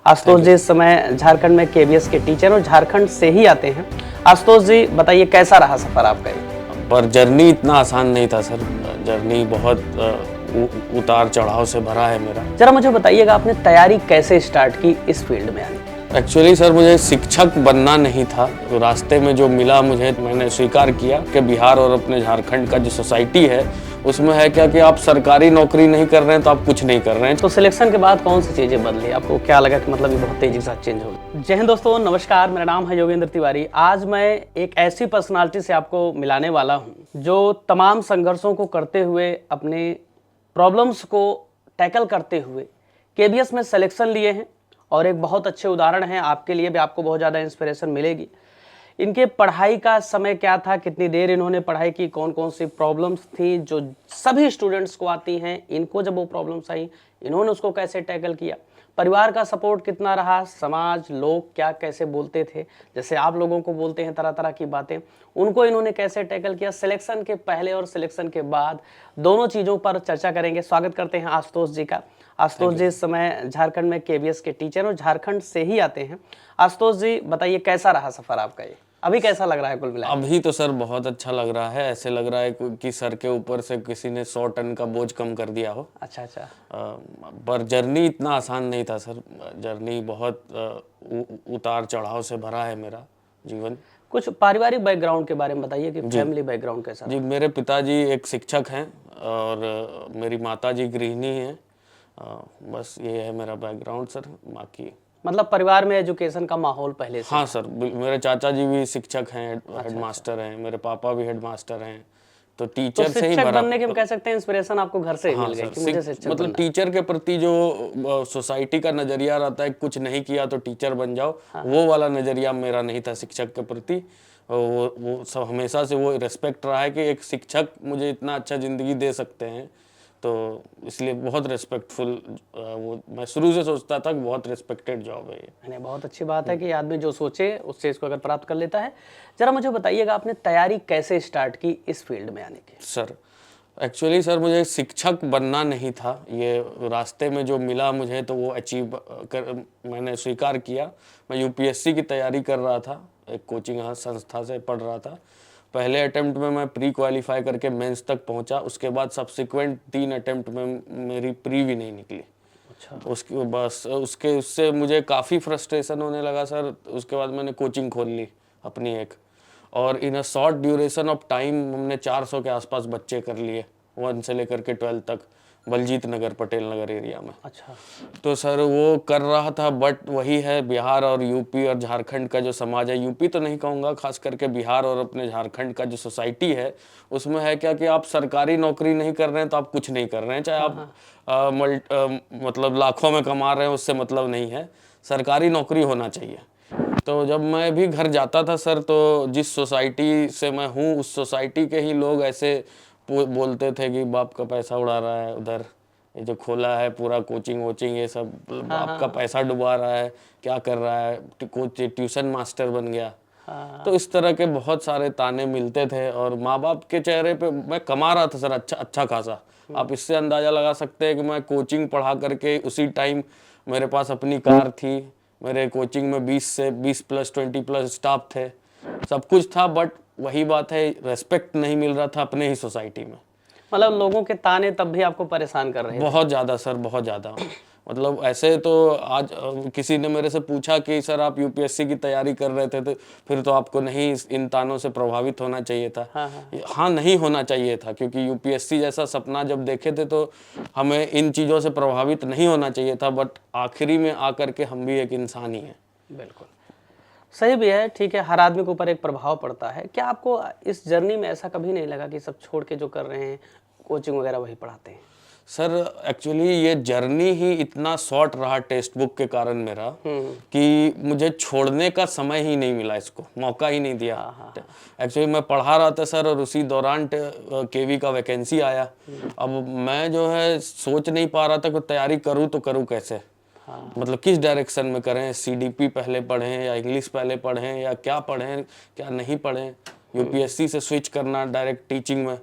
आशुतोष जी इस समय झारखंड में केबीएस के टीचर और झारखंड से ही आते हैं। आशुतोष जी बताइए कैसा रहा सफर आपका ये? पर जर्नी इतना आसान नहीं था सर। जर्नी बहुत उतार चढ़ाव से भरा है मेरा। जरा मुझे बताइएगा आपने तैयारी कैसे स्टार्ट की इस फील्ड में आने की? एक्चुअली सर मुझे शिक्षक बनना नहीं था, तो रास्ते में जो मिला मुझे मैंने स्वीकार किया कि बिहार और अपने झारखंड का जो सोसाइटी है उसमें है क्या कि आप सरकारी नौकरी नहीं कर रहे हैं तो आप कुछ नहीं कर रहे हैं। तो सिलेक्शन के बाद कौन सी चीजें बदली, आपको क्या लगा कि मतलब ये बहुत तेजी के साथ चेंज होगी? जय हिंद दोस्तों, नमस्कार, मेरा नाम है योगेंद्र तिवारी। आज मैं एक ऐसी पर्सनालिटी से आपको मिलाने वाला हूँ जो तमाम संघर्षों को करते हुए, अपने प्रॉब्लम्स को टैकल करते हुए केबीएस में सिलेक्शन लिए हैं और एक बहुत अच्छे उदाहरण हैं आपके लिए भी, आपको बहुत ज़्यादा इंस्पिरेशन मिलेगी। इनके पढ़ाई का समय क्या था, कितनी देर इन्होंने पढ़ाई की, कौन कौन सी प्रॉब्लम्स थी जो सभी स्टूडेंट्स को आती हैं, इनको जब वो प्रॉब्लम्स आई इन्होंने उसको कैसे टैकल किया, परिवार का सपोर्ट कितना रहा, समाज लोग क्या कैसे बोलते थे, जैसे आप लोगों को बोलते हैं तरह तरह की बातें, उनको इन्होंने कैसे टैकल किया, सिलेक्शन के पहले और सिलेक्शन के बाद दोनों चीज़ों पर चर्चा करेंगे। स्वागत करते हैं आशुतोष जी का। आशुतोष जी इस समय झारखंड में केबीएस के टीचर और झारखंड से ही आते हैं। आशुतोष जी बताइए कैसा रहा सफर आपका ये, अभी कैसा लग रहा है कुल मिला? अभी तो सर बहुत अच्छा लग रहा है, ऐसे लग रहा है कि सर के ऊपर से किसी ने 100 टन का बोझ कम कर दिया हो। अच्छा। पर जर्नी इतना आसान नहीं था सर। जर्नी बहुत उतार चढ़ाव से भरा है मेरा जीवन। कुछ पारिवारिक बैकग्राउंड के बारे में बताइए कि फैमिली बैकग्राउंड कैसा? जी, मेरे पिताजी एक शिक्षक हैं और मेरी माताजी गृहिणी हैं। बस ये है मेरा बैकग्राउंड सर। बाकी मतलब परिवार में एजुकेशन का माहौल पहले से? हाँ सर, मेरे चाचा जी भी शिक्षक हैं, हेडमास्टर हैं, मेरे पापा भी हेडमास्टर हैं, तो टीचर से ही शिक्षक भरा। बनने के कह सकते हैं इंस्पिरेशन आपको घर से ही मिल गई कि मुझे शिक्षक मतलब बनना। टीचर के प्रति जो सोसाइटी का नजरिया रहता है, कुछ नहीं किया तो टीचर बन जाओ, वो वाला नजरिया मेरा नहीं था शिक्षक के प्रति। वो सब हमेशा से वो रिस्पेक्ट रहा है कि एक शिक्षक मुझे इतना अच्छा जिंदगी दे सकते हैं, तो इसलिए बहुत रिस्पेक्टफुल। वो मैं शुरू से सोचता था कि बहुत रिस्पेक्टेड जॉब है ये। नहीं, बहुत अच्छी बात है कि आदमी जो सोचे उस चीज़ को अगर प्राप्त कर लेता है। जरा मुझे बताइएगा आपने तैयारी कैसे स्टार्ट की इस फील्ड में आने की? सर एक्चुअली सर मुझे शिक्षक बनना नहीं था, ये रास्ते में जो मिला मुझे तो वो अचीव कर मैंने स्वीकार किया। मैं यूपीएससी की तैयारी कर रहा था, एक कोचिंग संस्था से पढ़ रहा था। पहले अटेम्प्ट में मैं प्री क्वालिफाई करके मेंस तक पहुंचा, उसके बाद सब्सिक्वेंट 3 अटेम्प्ट में मेरी प्री भी नहीं निकली। अच्छा। उसके बस उससे मुझे काफ़ी फ्रस्ट्रेशन होने लगा सर। उसके बाद मैंने कोचिंग खोल ली अपनी एक, और in a short duration of time हमने 400 के आसपास बच्चे कर लिए, 1 से लेकर के 12 तक, बलजीत नगर, पटेल नगर एरिया में। अच्छा। तो सर वो कर रहा था, बट वही है, बिहार और यूपी और झारखंड का जो समाज है, यूपी तो नहीं कहूँगा, खास करके बिहार और अपने झारखंड का जो सोसाइटी है उसमें है क्या कि आप सरकारी नौकरी नहीं कर रहे हैं तो आप कुछ नहीं कर रहे हैं, चाहे आप मतलब लाखों में कमा रहे हैं, उससे मतलब नहीं है, सरकारी नौकरी होना चाहिए। तो जब मैं भी घर जाता था सर, तो जिस सोसाइटी से मैं हूँ उस सोसाइटी के ही लोग ऐसे बोलते थे कि बाप का पैसा उड़ा रहा है उधर, ये जो खोला है पूरा कोचिंग वोचिंग ये सब, बाप का पैसा डुबा रहा है, क्या कर रहा है, ट्यूशन मास्टर बन गया। तो इस तरह के बहुत सारे ताने मिलते थे और माँ बाप के चेहरे पे मैं कमा रहा था सर अच्छा खासा। आप इससे अंदाज़ा लगा सकते हैं कि मैं कोचिंग पढ़ा करके उसी टाइम मेरे पास अपनी कार थी, मेरे कोचिंग में 20 प्लस 20 प्लस स्टाफ थे, सब कुछ था, बट वही बात है, रेस्पेक्ट नहीं मिल रहा था अपने ही सोसाइटी में। मतलब लोगों के ताने तब भी आपको परेशान कर रहे थे? बहुत ज़्यादा सर, बहुत ज़्यादा। मतलब ऐसे तो आज किसी ने मेरे से पूछा कि सर आप यूपीएससी की तैयारी कर रहे थे तो फिर तो आपको नहीं इन तानों से प्रभावित होना चाहिए था। हाँ, नहीं होना चाहिए था, क्योंकि यूपीएससी जैसा सपना जब देखे थे तो हमें इन चीज़ों से प्रभावित नहीं होना चाहिए था, बट आखिरी में आकर के हम भी एक इंसान ही हैं। बिल्कुल सही भी है, ठीक है, हर आदमी के ऊपर एक प्रभाव पड़ता है। क्या आपको इस जर्नी में ऐसा कभी नहीं लगा कि सब छोड़ के जो कर रहे हैं कोचिंग वगैरह वही पढ़ाते हैं? सर एक्चुअली ये जर्नी ही इतना शॉर्ट रहा टेक्स्ट बुक के कारण मेरा कि मुझे छोड़ने का समय ही नहीं मिला, इसको मौका ही नहीं दिया। एक्चुअली मैं पढ़ा रहा था सर और उसी दौरान केवी का वैकेंसी आया। अब मैं जो है सोच नहीं पा रहा था कि तैयारी करूँ तो करूँ कैसे, मतलब किस डायरेक्शन में करें, सीडीपी पहले पढ़ें या इंग्लिश पहले पढ़ें या क्या पढ़ें क्या नहीं पढ़ें, यूपीएससी से स्विच करना डायरेक्ट टीचिंग में।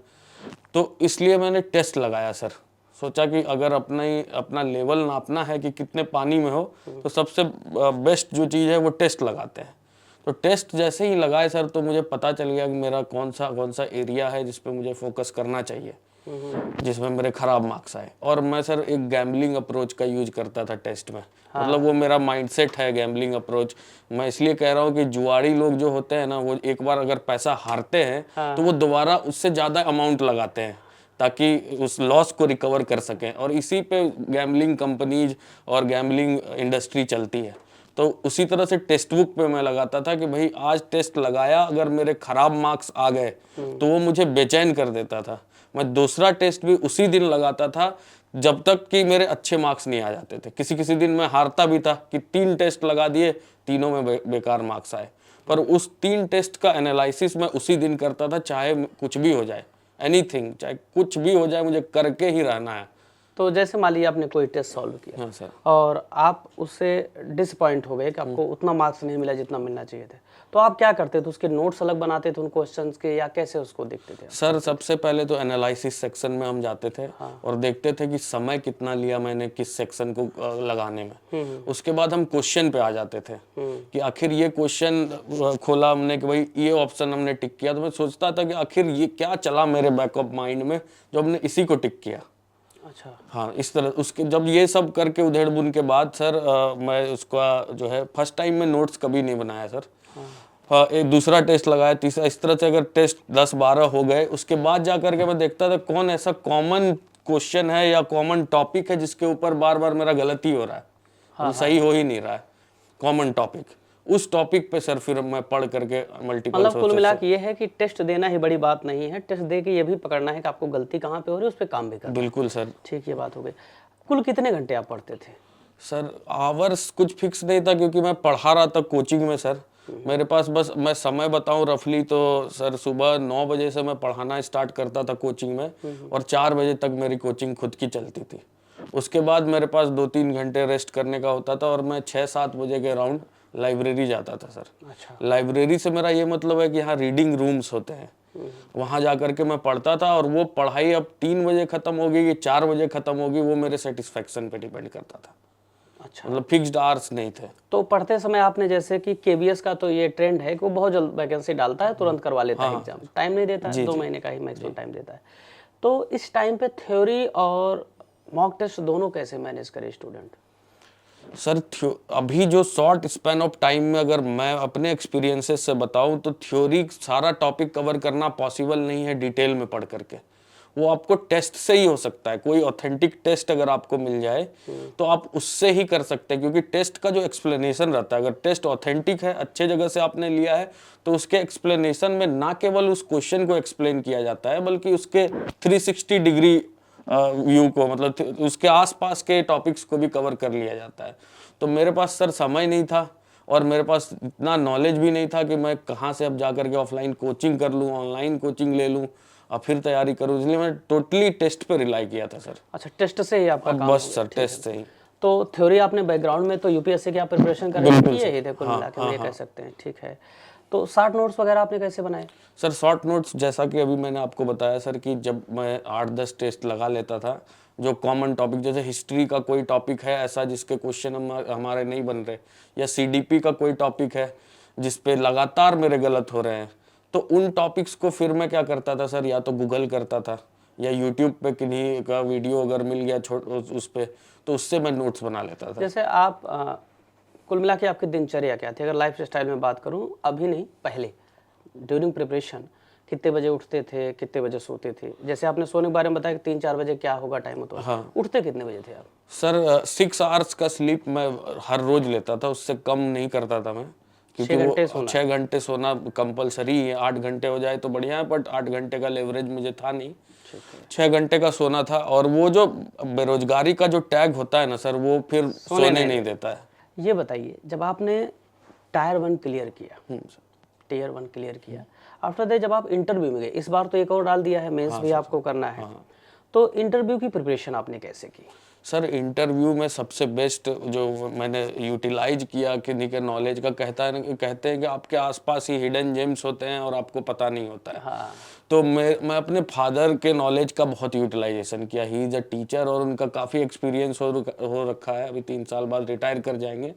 तो इसलिए मैंने टेस्ट लगाया सर, सोचा कि अगर अपना लेवल नापना है कि कितने पानी में हो, तो सबसे बेस्ट जो चीज़ है वो टेस्ट लगाते हैं। तो टेस्ट जैसे ही लगाए सर, तो मुझे पता चल गया कि मेरा कौन सा एरिया है जिस पे मुझे फोकस करना चाहिए, जिसमें मेरे खराब मार्क्स आए। और मैं सर एक गैम्बलिंग अप्रोच का यूज करता था टेस्ट में। मतलब वो मेरा माइंडसेट है गैम्बलिंग अप्रोच। मैं इसलिए कह रहा हूँ कि जुआड़ी लोग जो होते हैं ना, वो एक बार अगर पैसा हारते हैं तो वो दोबारा उससे ज़्यादा अमाउंट लगाते हैं ताकि उस लॉस को रिकवर कर सकें। और इसी पे गैम्बलिंग कंपनीज और गैम्बलिंग इंडस्ट्री चलती है। तो उसी तरह से टेस्ट बुक पे मैं लगाता था कि भाई आज टेस्ट लगाया, अगर मेरे खराब मार्क्स आ गए तो वो मुझे बेचैन कर देता था। मैं दूसरा टेस्ट भी उसी दिन लगाता था जब तक कि मेरे अच्छे मार्क्स नहीं आ जाते थे। किसी किसी दिन मैं हारता भी था कि 3 टेस्ट लगा दिए, तीनों में बेकार मार्क्स आए। पर उस 3 टेस्ट का एनालिसिस मैं उसी दिन करता था, चाहे कुछ भी हो जाए, एनीथिंग, चाहे कुछ भी हो जाए, मुझे करके ही रहना है। तो जैसे मान लीजिए आपने कोई टेस्ट सॉल्व किया, हाँ सर। और आप उससे डिसअपॉइंट हो गए कि आपको उतना मार्क्स नहीं मिला जितना मिलना चाहिए थे, तो आप क्या करते थे? उसके नोट्स अलग बनाते थे उन क्वेश्चंस के, या कैसे उसको देखते थे? सर सबसे पहले तो एनालिसिस सेक्शन में हम जाते थे और देखते थे कि समय कितना लिया मैंने किस सेक्शन को लगाने में। उसके बाद हम क्वेश्चन पे आ जाते थे कि आखिर ये क्वेश्चन खोला हमने कि भाई ये ऑप्शन हमने टिक किया, तो मैं सोचता था कि आखिर ये क्या चला मेरे बैकअप माइंड में जो हमने इसी को टिक किया। अच्छा। हाँ, इस तरह उसके जब ये सब करके उधेड़ बुन के बाद सर मैं उसका जो है फर्स्ट टाइम में नोट्स कभी नहीं बनाया सर। हाँ, एक दूसरा टेस्ट लगाया, तीसरा, इस तरह से अगर टेस्ट 10-12 हो गए, उसके बाद जा करके मैं देखता था कौन ऐसा कॉमन क्वेश्चन है या कॉमन टॉपिक है जिसके ऊपर बार बार मेरा गलती हो रहा है, सही हो ही नहीं रहा है कॉमन टॉपिक। उस टॉपिक पे सर फिर मैं पढ़ करके मल्टीपल मतलब कुल मिला के ये है कि टेस्ट देना ही बड़ी बात नहीं है, टेस्ट दे के ये भी पकड़ना है कि आपको गलती कहाँ पे हो रही है, उस पर काम भी करना है। बिल्कुल सर। ठीक, ये बात हो गई। कुल कितने घंटे आप पढ़ते थे? सर आवर्स कुछ फिक्स नहीं था, क्योंकि मैं पढ़ा रहा था कोचिंग में सर। मेरे पास बस मैं समय बताऊं रफली तो सर सुबह 9 बजे से मैं पढ़ाना स्टार्ट करता था कोचिंग में, और 4 बजे तक मेरी कोचिंग खुद की चलती थी। उसके बाद मेरे पास 2-3 घंटे रेस्ट करने का होता था, और मैं 6-7 बजे के अराउंड लाइब्रेरी जाता था सर। अच्छा। लाइब्रेरी से मेरा ये मतलब है कि यहाँ रीडिंग रूम्स होते हैं, वहाँ जा करके मैं पढ़ता था। और वो पढ़ाई अब 3 बजे ख़त्म होगी कि 4 बजे ख़त्म होगी, वो मेरे सेटिस्फेक्शन पे डिपेंड करता था। अच्छा। मतलब फिक्स्ड आवर्स नहीं थे। तो पढ़ते समय आपने, जैसे कि केबीएस का तो ये ट्रेंड है कि वो बहुत जल्द वैकेंसी डालता है, तुरंत करवा लेता है एग्जाम, टाइम नहीं देता है, 2 महीने का ही मैक्सिमम टाइम देता है। तो इस टाइम पे थ्योरी और मॉक टेस्ट दोनों कैसे मैनेज करे स्टूडेंट? सर अभी जो शॉर्ट स्पैन ऑफ टाइम में अगर मैं अपने एक्सपीरियंसेस से बताऊं, तो थ्योरी सारा टॉपिक कवर करना पॉसिबल नहीं है डिटेल में पढ़ करके। वो आपको टेस्ट से ही हो सकता है। कोई ऑथेंटिक टेस्ट अगर आपको मिल जाए तो आप उससे ही कर सकते हैं, क्योंकि टेस्ट का जो एक्सप्लेनेशन रहता है, अगर टेस्ट ऑथेंटिक है, अच्छे जगह से आपने लिया है, तो उसके एक्सप्लेनेशन में ना केवल उस क्वेश्चन को एक्सप्लेन किया जाता है, बल्कि उसके 360 डिग्री व्यू को, मतलब उसके आसपास के टॉपिक्स को भी कवर कर लिया जाता है। तो मेरे पास सर समय नहीं था, और मेरे पास इतना नॉलेज भी नहीं था कि मैं कहाँ से अब जा करके ऑफलाइन कोचिंग कर लूँ, ऑनलाइन कोचिंग ले लूँ और फिर तैयारी करूँ। इसलिए मैं टोटली टेस्ट पे रिलाई किया था सर। अच्छा, टेस्ट से ही आपका काम? बस सर टेस्ट से ही। तो थ्योरी आपने बैकग्राउंड में तो यूपीएससी की आप प्रिपरेशन कर रहे किए ही थे कुल मिला के, हम ये कह सकते हैं, ठीक है। तो शॉर्ट नोट्स वगैरह आपने कैसे बनाए? सर शॉर्ट नोट्स जैसा कि अभी मैंने आपको बताया सर, कि जब मैं 8-10 टेस्ट लगा लेता था, जो कॉमन टॉपिक, जैसे हिस्ट्री का कोई टॉपिक है ऐसा जिसके क्वेश्चन हमारे नहीं बन रहे, या सीडीपी का कोई टॉपिक है जिस पे लगातार मेरे गलत हो रहे हैं, तो उन टॉपिक्स को फिर मैं क्या करता था सर, या तो गूगल करता था, या यूट्यूब पे किन्हीं का वीडियो अगर मिल गया उस पे, तो उससे मैं नोट्स बना लेता था। जैसे आप कुल मिला के आपकी दिनचर्या क्या थी? अगर लाइफ स्टाइल में बात करूं, अभी नहीं, पहले ड्यूरिंग प्रिपरेशन कितने बजे उठते थे, कितने बजे सोते थे? जैसे आपने सोने के बारे में बताया कि 3-4 बजे क्या होगा टाइम होता है, हाँ। उठते कितने बजे थे आप? सर 6 आवर्स का स्लीप मैं हर रोज लेता था, उससे कम नहीं करता था मैं, क्योंकि 6 घंटे सोना कंपलसरी है। 8 घंटे हो जाए तो बढ़िया है, बट 8 घंटे का लेवरेज मुझे था नहीं, 6 घंटे का सोना था। और वो जो बेरोजगारी का जो टैग होता है ना सर, वो फिर सोने नहीं देता है। ये बताइए, जब आपने टायर 1 क्लियर किया, टीयर 1 क्लियर किया, आफ्टर दैट जब आप इंटरव्यू में गए, इस बार तो एक और डाल दिया है, मेंस भी आपको करना है, तो इंटरव्यू की प्रिपरेशन आपने कैसे की? सर इंटरव्यू में सबसे बेस्ट जो मैंने यूटिलाइज किया किन्हीं के नॉलेज का, कहते हैं कि आपके आसपास ही हिडन जेम्स होते हैं और आपको पता नहीं होता है। तो मैं अपने फादर के नॉलेज का बहुत यूटिलाइजेशन किया। ही इज़ अ टीचर और उनका काफ़ी एक्सपीरियंस हो रखा है, अभी 3 साल बाद रिटायर कर जाएंगे।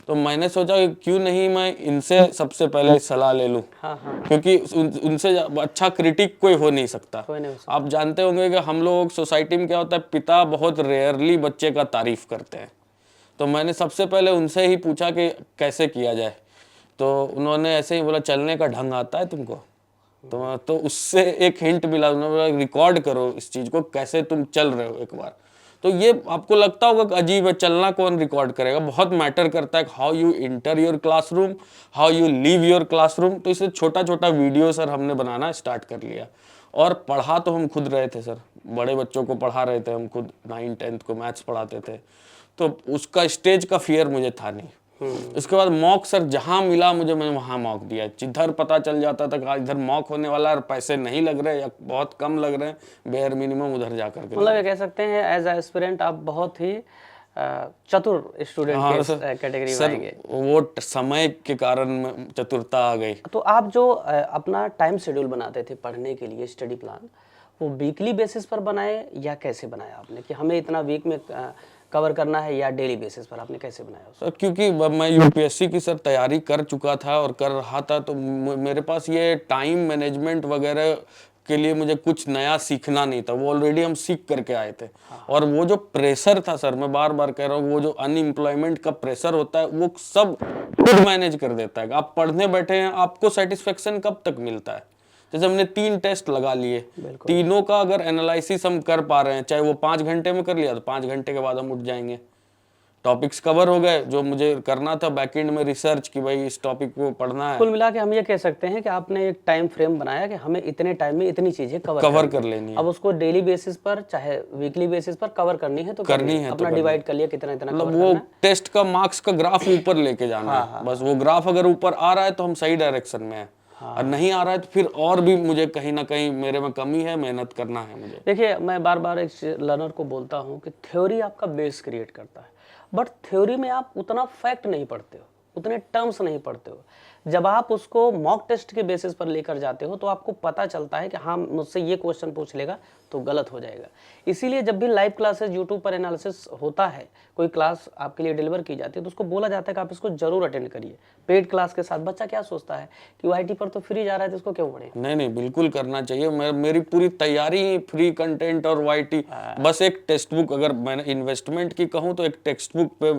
तो मैंने सोचा कि क्यों नहीं मैं इनसे सबसे पहले सलाह ले लूँ। हाँ हाँ, क्योंकि उनसे अच्छा क्रिटिक कोई हो नहीं सकता। कोई नहीं हो सकता। आप जानते होंगे कि हम लोग सोसाइटी में क्या होता है, पिता बहुत रेयरली बच्चे का तारीफ करते हैं। तो मैंने सबसे पहले उनसे ही पूछा कि कैसे किया जाए। तो उन्होंने ऐसे ही बोला, चलने का ढंग आता है तुमको? तो उससे एक हिंट मिला। उन्होंने बोला रिकॉर्ड करो इस चीज़ को, कैसे तुम चल रहे हो एक बार। तो ये आपको लगता होगा कि अजीब है, चलना कौन रिकॉर्ड करेगा? बहुत मैटर करता है how you inter your classroom, how you leave your classroom. तो इसे छोटा छोटा वीडियो सर हमने बनाना स्टार्ट कर लिया। और पढ़ा तो हम खुद रहे थे सर, बड़े बच्चों को पढ़ा रहे थे हम खुद, 9th-10th को मैथ्स पढ़ाते थे। तो उसका स्टेज का फियर मुझे था नहीं। उसके बाद मॉक सर जहां मिला मुझे, मैंने वहां मॉक दिया। जिधर पता चल जाता था कि इधर मॉक होने वाला है और पैसे नहीं लग रहे या बहुत कम लग रहे हैं, बेयर मिनिमम उधर जाकर के। मतलब ये कह सकते हैं एज ए एस्पिरेंट आप बहुत ही चतुर स्टूडेंट हाँ के सर, कैटेगरी में सर आएंगे। वो समय के कारण चतुरता आ गई। तो आप जो अपना टाइम शेड्यूल बनाते थे पढ़ने के लिए, स्टडी प्लान, वो वीकली बेसिस पर बनाए या कैसे बनाया आपने कि हमें इतना वीक में कवर करना है, या डेली बेसिस पर आपने कैसे बनाया उसको? सर क्योंकि मैं यूपीएससी की सर तैयारी कर चुका था और कर रहा था, तो मेरे पास ये टाइम मैनेजमेंट वगैरह के लिए मुझे कुछ नया सीखना नहीं था। वो ऑलरेडी हम सीख करके आए थे। और वो जो प्रेशर था सर, मैं बार बार कह रहा हूँ, वो जो अनएम्प्लॉयमेंट का प्रेशर होता है वो सब खुद मैनेज कर देता है। आप पढ़ने बैठे हैं, आपको सेटिस्फेक्शन कब तक मिलता है? जैसे हमने 3 टेस्ट लगा लिए, तीनों का अगर एनालिसिस हम कर पा रहे हैं, चाहे वो 5 घंटे में कर लिया तो 5 घंटे के बाद हम उठ जाएंगे। टॉपिक्स कवर हो गए जो मुझे करना था बैकएंड में रिसर्च की, भाई इस टॉपिक को पढ़ना है। कुल मिला के हम ये कह सकते हैं कि आपने एक टाइम फ्रेम बनाया कि हमें इतने टाइम में इतनी चीजें कवर कर लेनी है। अब उसको डेली बेसिस पर चाहे वीकली बेसिस पर कवर करनी है तो करनी है, अपना डिवाइड कर लिया कितना इतना मतलब कवर वो करना है। टेस्ट का मार्क्स का ग्राफ ऊपर लेके जाना है। बस वो ग्राफ अगर ऊपर आ रहा है तो हम सही डायरेक्शन में है, और नहीं आ रहा है तो फिर और भी मुझे कहीं ना कहीं मेरे में कमी है, मेहनत करना है मुझे। देखिए, मैं बार बार एक लर्नर को बोलता हूँ कि थ्योरी आपका बेस क्रिएट करता है, बट थ्योरी में आप उतना फैक्ट नहीं पढ़ते हो, उतने टर्म्स नहीं पढ़ते हो। जब आप उसको मॉक टेस्ट के बेसिस पर लेकर जाते हो तो आपको पता चलता है कि हाँ, मुझसे ये क्वेश्चन पूछ लेगा तो गलत हो जाएगा। इसीलिए जब भी लाइव क्लासेस यूट्यूब पर एनालिसिस होता है, कोई क्लास आपके लिए डिलीवर की जाती है, तो उसको बोला जाता है कि आप इसको जरूर अटेंड करिए पेड क्लास के साथ। बच्चा क्या सोचता है कि वाईटी पर तो फ्री जा रहा है तो इसको क्यों पढ़े? नहीं, बिल्कुल करना चाहिए। मेरी पूरी तैयारी फ्री कंटेंट और वाईटी, बस एक टेक्स्ट बुक, अगर मैंने इन्वेस्टमेंट की कहूँ तो एक टेक्स्ट बुक पे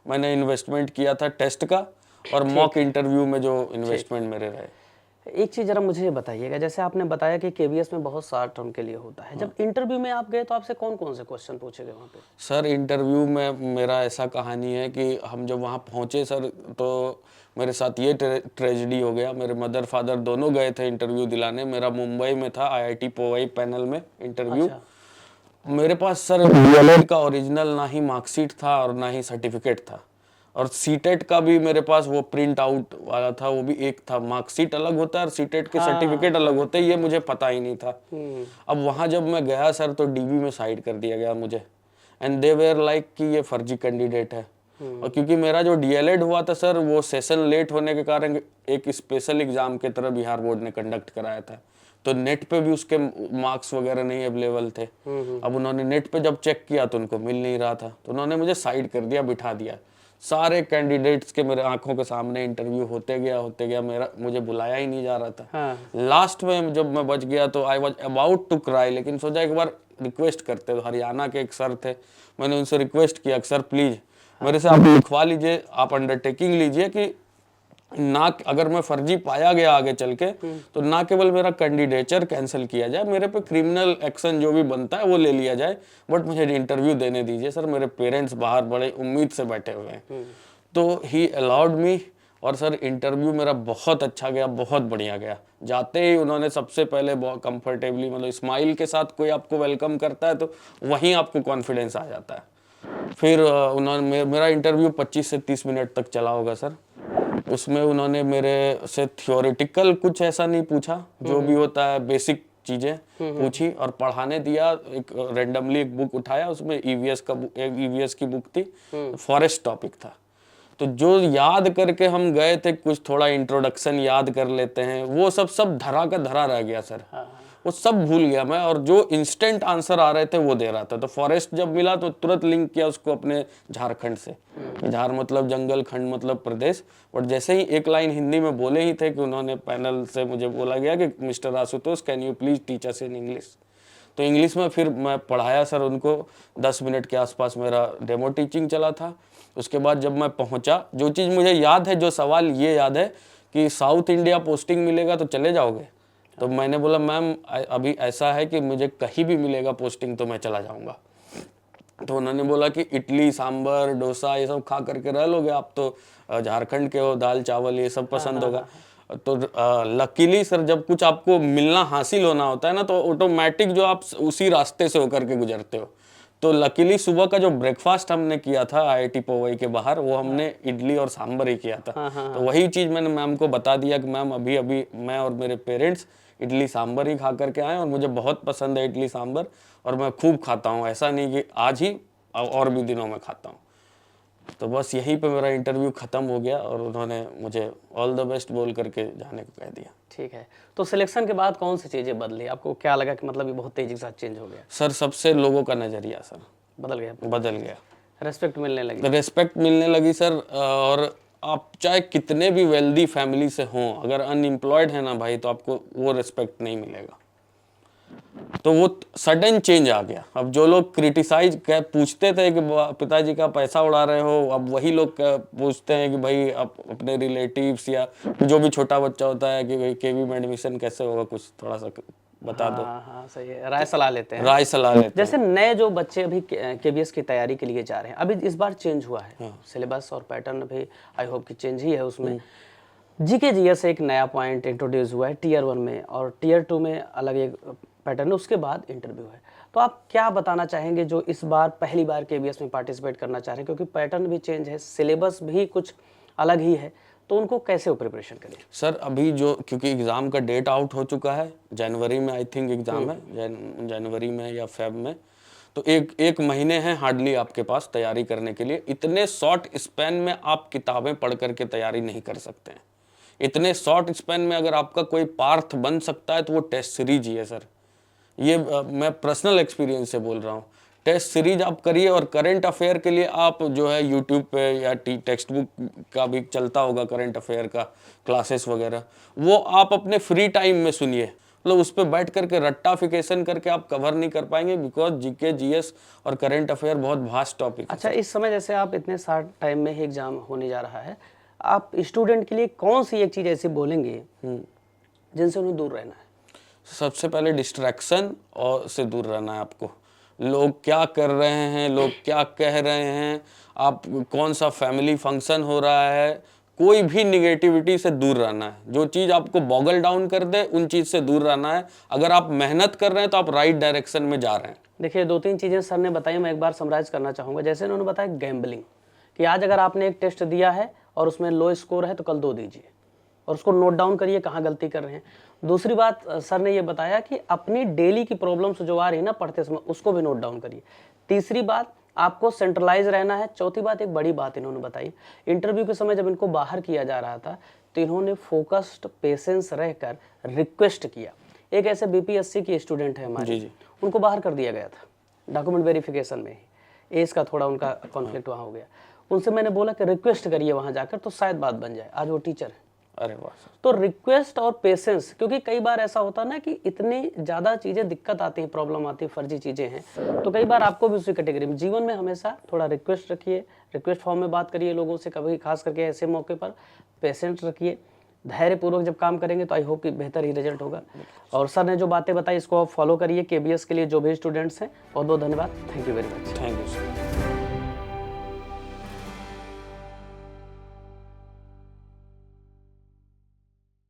मैंने इन्वेस्टमेंट किया था टेस्ट का, और मॉक इंटरव्यू में जो इन्वेस्टमेंट मेरे रहे। एक चीज़ जरा मुझे बताइएगा, जैसे आपने बताया कि केवीएस में बहुत शॉर्ट टर्म के लिए होता है, जब इंटरव्यू में आप गए तो आपसे कौन कौन से क्वेश्चन पूछे गए वहाँ पे? सर इंटरव्यू में मेरा ऐसा कहानी है कि हम जब वहाँ पहुँचे सर, तो मेरे साथ ये ट्रेजेडी हो गया। मेरे मदर फादर दोनों गए थे इंटरव्यू दिलाने। मेरा मुंबई में था आईआईटी पोवाई पैनल में इंटरव्यू। मेरे पास सर डीएलएड का ओरिजिनल ना ही मार्कशीट था और ना ही सर्टिफिकेट था, और सीटेट का भी मेरे पास वो प्रिंट आउट वाला था, वो भी एक था। मार्कशीट अलग होता है और सीटेट के सर्टिफिकेट अलग होते हैं, ये मुझे पता ही नहीं था। अब वहाँ जब मैं गया सर तो डीबी में साइड कर दिया गया मुझे, एंड दे वेयर लाइक कि ये फर्जी कैंडिडेट है। और क्योंकि मेरा जो डीएलएड हुआ था सर, वो सेशन लेट होने के कारण एक स्पेशल एग्जाम की तरह बिहार बोर्ड ने कंडक्ट कराया था, तो नेट पे भी उसके मार्क्स वगैरह नहीं अवेलेबल थे। अब उन्होंने नेट पे जब चेक किया तो उनको मिल नहीं रहा था, तो उन्होंने मुझे साइड कर दिया, बिठा दिया। सारे कैंडिडेट्स के मेरे आंखों के सामने इंटरव्यू होते गया, मुझे बुलाया ही नहीं जा रहा था। लास्ट में जब मैं बच गया तो I was about to cry, लेकिन सोचा एक बार रिक्वेस्ट करते। तो हरियाणा के एक सर थे, मैंने उनसे रिक्वेस्ट किया सर प्लीज मेरे से आप लिखवा लीजिए, आप अंडरटेकिंग लीजिए कि ना, अगर मैं फर्जी पाया गया आगे चल के, तो ना केवल मेरा कैंडिडेचर कैंसिल किया जाए, मेरे पे क्रिमिनल एक्शन जो भी बनता है वो ले लिया जाए, बट मुझे इंटरव्यू देने दीजिए सर। मेरे पेरेंट्स बाहर बड़े उम्मीद से बैठे हुए हैं। तो ही अलाउड मी, और सर इंटरव्यू मेरा बहुत अच्छा गया, बहुत बढ़िया गया। जाते ही उन्होंने सबसे पहले बहुत कंफर्टेबली, मतलब स्माइल के साथ कोई आपको वेलकम करता है तो वहीं आपको कॉन्फिडेंस आ जाता है। फिर उन्होंने मेरा इंटरव्यू 25 से 30 मिनट तक चला होगा सर। उसमें उन्होंने मेरे से थियोरेटिकल कुछ ऐसा नहीं पूछा, जो भी होता है बेसिक चीजें पूछी और पढ़ाने दिया। एक रेंडमली एक बुक उठाया, उसमें ईवीएस की बुक थी, फॉरेस्ट टॉपिक था। तो जो याद करके हम गए थे, कुछ थोड़ा इंट्रोडक्शन याद कर लेते हैं, वो सब धरा का धरा रह गया सर। वो सब भूल गया मैं, और जो इंस्टेंट आंसर आ रहे थे वो दे रहा था। तो फॉरेस्ट जब मिला तो तुरंत लिंक किया उसको अपने झारखंड से, झार मतलब जंगल, खंड मतलब प्रदेश। और जैसे ही एक लाइन हिंदी में बोले ही थे कि उन्होंने पैनल से मुझे बोला गया कि mister Ashutosh can you please teach us in English. तो इंग्लिश में फिर मैं पढ़ाया सर उनको, 10 मिनट के आसपास मेरा डेमो टीचिंग चला था। उसके बाद जब मैं पहुंचा, जो चीज़ मुझे याद है, जो सवाल ये याद है कि साउथ इंडिया पोस्टिंग मिलेगा तो चले जाओगे? तो मैंने बोला मैम अभी ऐसा है कि मुझे कहीं भी मिलेगा पोस्टिंग तो मैं चला जाऊंगा। तो उन्होंने बोला कि इडली सांभर डोसा ये सब खा करके रह लोगे, आप तो झारखंड के हो, दाल चावल ये सब पसंद होगा। तो लकीली सर जब कुछ आपको मिलना हासिल होना होता है ना, तो ऑटोमेटिक जो आप उसी रास्ते से होकर के गुजरते हो। तो लकीली सुबह का जो ब्रेकफास्ट हमने किया था IIT पवई के बाहर, वो हमने इडली और सांभर ही किया था। तो वही चीज़ मैंने मैम को बता दिया कि मैम अभी अभी मैं और मेरे पेरेंट्स इडली सांभर ही खा करके आए और मुझे बहुत पसंद है इडली सांभर, और मैं खूब खाता हूँ, ऐसा नहीं कि आज ही, और भी दिनों में खाता हूँ। तो बस यहीं पे मेरा इंटरव्यू ख़त्म हो गया और उन्होंने मुझे ऑल द बेस्ट बोल करके जाने को कह दिया। ठीक है, तो सिलेक्शन के बाद कौन सी चीज़ें बदली? आपको क्या लगा कि मतलब ये बहुत तेज़ी के साथ चेंज हो गया? सर सबसे लोगों का नज़रिया सर बदल गया, रेस्पेक्ट मिलने लगी। रिस्पेक्ट मिलने लगी सर। और आप चाहे कितने भी वेल्दी फैमिली से हों, अगर अनएम्प्लॉयड है ना भाई, तो आपको वो रिस्पेक्ट नहीं मिलेगा। तो वो सडन चेंज आ गया। अब जो लोग क्रिटिसाइज पूछते थे कि पिताजी का पैसा उड़ा रहे हो, अब वही लोग पूछते हैं कि भाई आप अपने रिलेटिव्स या जो भी छोटा बच्चा होता है कि भाई KV में एडमिशन कैसे होगा, कुछ थोड़ा सा बता दो। हाँ सही है, राय सलाह लेते हैं। राय सलाह लेते हैं। जैसे नए जो बच्चे अभी KBS की तैयारी के लिए जा रहे हैं, अभी इस बार चेंज हुआ है सिलेबस और पैटर्न भी, आई होप कि चेंज ही है उसमें। GK GS एक नया पॉइंट इंट्रोड्यूस हुआ है Tier 1 में, और Tier 2 में अलग एक पैटर्न है, उसके बाद इंटरव्यू है। तो आप क्या बताना चाहेंगे जो इस बार पहली बार KBS में पार्टिसिपेट करना चाह रहे हैं, क्योंकि पैटर्न भी चेंज है, सिलेबस भी कुछ अलग ही है, तो उनको कैसे वो प्रिपरेशन करें? सर अभी जो, क्योंकि एग्ज़ाम का डेट आउट हो चुका है, जनवरी में आई थिंक एग्ज़ाम है, जनवरी में या फेब में, तो एक महीने हैं हार्डली आपके पास तैयारी करने के लिए। इतने शॉर्ट स्पैन में आप किताबें पढ़ करके तैयारी नहीं कर सकते हैं। इतने शॉर्ट स्पैन में अगर आपका कोई पार्थ बन सकता है तो वो टेस्ट सीरीज ही है सर। ये मैं पर्सनल एक्सपीरियंस से बोल रहा हूँ। टेस्ट सीरीज आप करिए, और करंट अफेयर के लिए आप जो है यूट्यूब पे या टेक्स्ट बुक का भी चलता होगा करंट अफेयर का क्लासेस वगैरह, वो आप अपने फ्री टाइम में सुनिए। मतलब उस पर बैठ करके रट्टाफिकेशन करके आप कवर नहीं कर पाएंगे, बिकॉज GK GS और करंट अफेयर बहुत वास्ट टॉपिक है। अच्छा, इस समय जैसे आप इतने शॉर्ट टाइम में ही एग्जाम होने जा रहा है, आप स्टूडेंट के लिए कौन सी एक चीज़ ऐसी बोलेंगे जिनसे उन्हें दूर रहना है? सबसे पहले डिस्ट्रैक्शन और से दूर रहना है आपको। लोग क्या कर रहे हैं, लोग क्या कह रहे हैं, आप कौन सा फैमिली फंक्शन हो रहा है, कोई भी निगेटिविटी से दूर रहना है। जो चीज़ आपको बॉगल डाउन कर दे उन चीज़ से दूर रहना है। अगर आप मेहनत कर रहे हैं तो आप राइट डायरेक्शन में जा रहे हैं। देखिए, 2-3 चीज़ें सर ने बताई, मैं एक बार समराइज करना चाहूँगा। जैसे उन्होंने बताया गैम्बलिंग, कि आज अगर आपने एक टेस्ट दिया है और उसमें लो स्कोर है तो कल 2 दीजिए और उसको नोट डाउन करिए कहाँ गलती कर रहे हैं। दूसरी बात सर ने ये बताया कि अपनी डेली की प्रॉब्लम्स जो आ रही है ना पढ़ते समय, उसको भी नोट डाउन करिए। तीसरी बात, आपको सेंट्रलाइज रहना है। चौथी बात, एक बड़ी बात इन्होंने बताई, इंटरव्यू के समय जब इनको बाहर किया जा रहा था तो इन्होंने फोकस्ड पेशेंस रहकर रिक्वेस्ट किया। एक ऐसे BPSC की स्टूडेंट है हमारे, उनको बाहर कर दिया गया था डॉक्यूमेंट वेरिफिकेशन में ही, एज का थोड़ा उनका कॉन्फ्लिक्ट वहाँ हो गया। उनसे मैंने बोला कि रिक्वेस्ट करिए वहाँ जाकर, तो शायद बात बन जाए। आज वो टीचर है। अरे वाह। तो रिक्वेस्ट और पेशेंस, क्योंकि कई बार ऐसा होता ना कि इतनी ज़्यादा चीज़ें दिक्कत आती हैं, प्रॉब्लम आती है, फर्जी चीज़ें हैं, तो कई बार आपको भी उसी कैटेगरी में जीवन में हमेशा थोड़ा रिक्वेस्ट रखिए, रिक्वेस्ट फॉर्म में बात करिए लोगों से, कभी खास करके ऐसे मौके पर पेशेंस रखिए, धैर्यपूर्वक जब काम करेंगे तो आई होप कि बेहतर ही रिजल्ट होगा। और सर ने जो बातें बताई इसको आप फॉलो करिए। KBS के लिए जो भी स्टूडेंट्स हैं, बहुत बहुत धन्यवाद। Thank you very much. Thank you sir.